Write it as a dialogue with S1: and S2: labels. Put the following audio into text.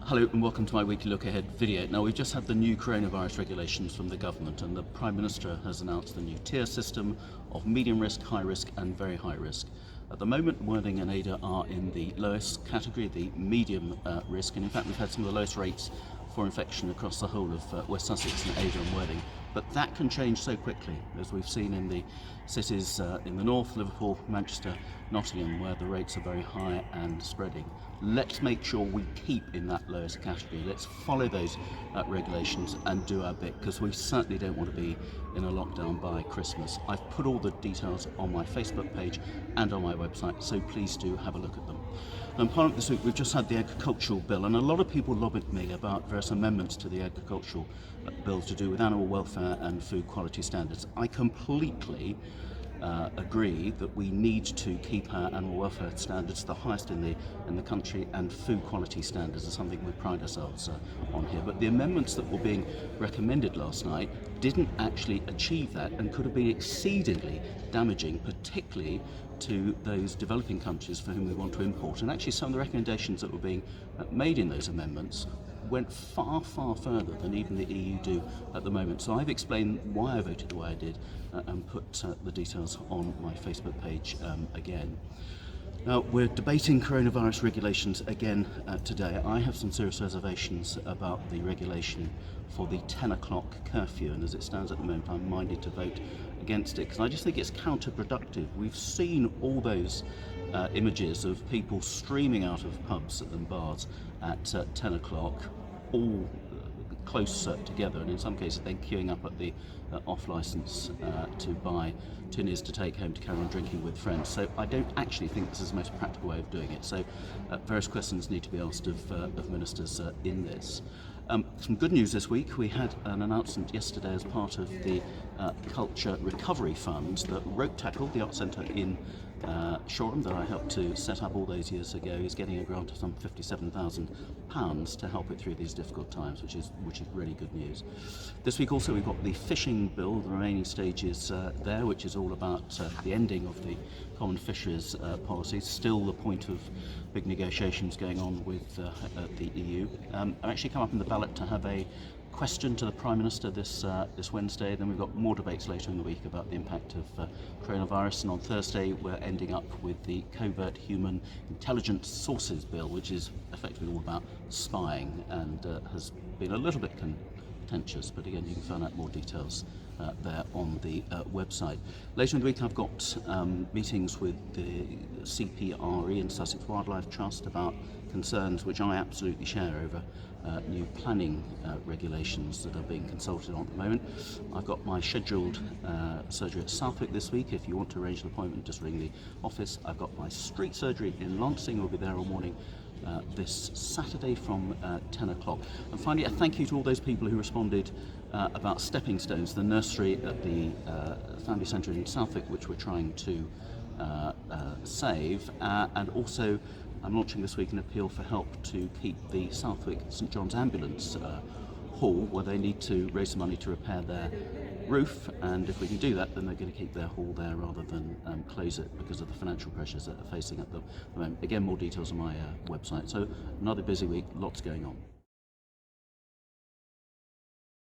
S1: Hello and welcome to my weekly look ahead video. Now, we've just had the new coronavirus regulations from the government, and the Prime Minister has announced the new tier system of medium risk, high risk and very high risk. At the moment, Worthing and Ada are in the lowest category, the medium risk, and in fact we've had some of the lowest rates for infection across the whole of West Sussex and Ada and Worthing. But that can change so quickly, as we've seen in the cities in the north, Liverpool, Manchester, Nottingham, where the rates are very high and spreading. Let's make sure we keep in that lowest category. Let's follow those regulations and do our bit, because we certainly don't want to be in a lockdown by Christmas. I've put all the details on my Facebook page and on my website, so please do have a look at them. And Parliament this week, we've just had the agricultural bill, and a lot of people lobbied me about various amendments to the agricultural bill to do with animal welfare and food quality standards. I completely agree that we need to keep our animal welfare standards the highest in the country, and food quality standards are something we pride ourselves on here. But the amendments that were being recommended last night didn't actually achieve that, and could have been exceedingly damaging, particularly to those developing countries for whom we want to import. And actually some of the recommendations that were being made in those amendments went far, far further than even the EU do at the moment. So I've explained why I voted the way I did and put the details on my Facebook page again. Now, we're debating coronavirus regulations again today. I have some serious reservations about the regulation for the 10 o'clock curfew, and as it stands at the moment, I'm minded to vote against it, because I just think it's counterproductive. We've seen all those images of people streaming out of pubs and bars at 10 o'clock, all close together, and in some cases then queuing up at the off-licence to buy tinnies to take home to carry on drinking with friends. So I don't actually think this is the most practical way of doing it. So various questions need to be asked of ministers in this. Some good news this week. We had an announcement yesterday as part of the Culture Recovery Fund that Ropetackle, the art centre in Shoreham that I helped to set up all those years ago, is getting a grant of some £57,000 to help it through these difficult times, which is really good news. This week also we've got the fishing bill, the remaining stages there, which is all about the ending of the common fisheries policy. Still the point of big negotiations going on with the EU. I've actually come up in the ballot to have a question to the Prime Minister this Wednesday. Then we've got more debates later in the week about the impact of coronavirus, and on Thursday we're ending up with the Covert Human Intelligence Sources Bill, which is effectively all about spying and has been a little bit contentious, but again you can find out more details there on the website. Later in the week I've got meetings with the CPRE and Sussex Wildlife Trust about concerns which I absolutely share over new planning regulations that are being consulted on at the moment. I've got my scheduled surgery at Southwick this week. If you want to arrange an appointment, just ring the office. I've got my street surgery in Lancing. We'll be there all morning this Saturday from 10 o'clock. And finally, a thank you to all those people who responded about stepping stones, the nursery at the family centre in Southwick, which we're trying to save, and also I'm launching this week an appeal for help to keep the Southwick St John's Ambulance hall, where they need to raise some money to repair their roof, and if we can do that, then they're going to keep their hall there rather than close it because of the financial pressures that they're facing at the moment. Again, more details on my website. So another busy week, lots going on.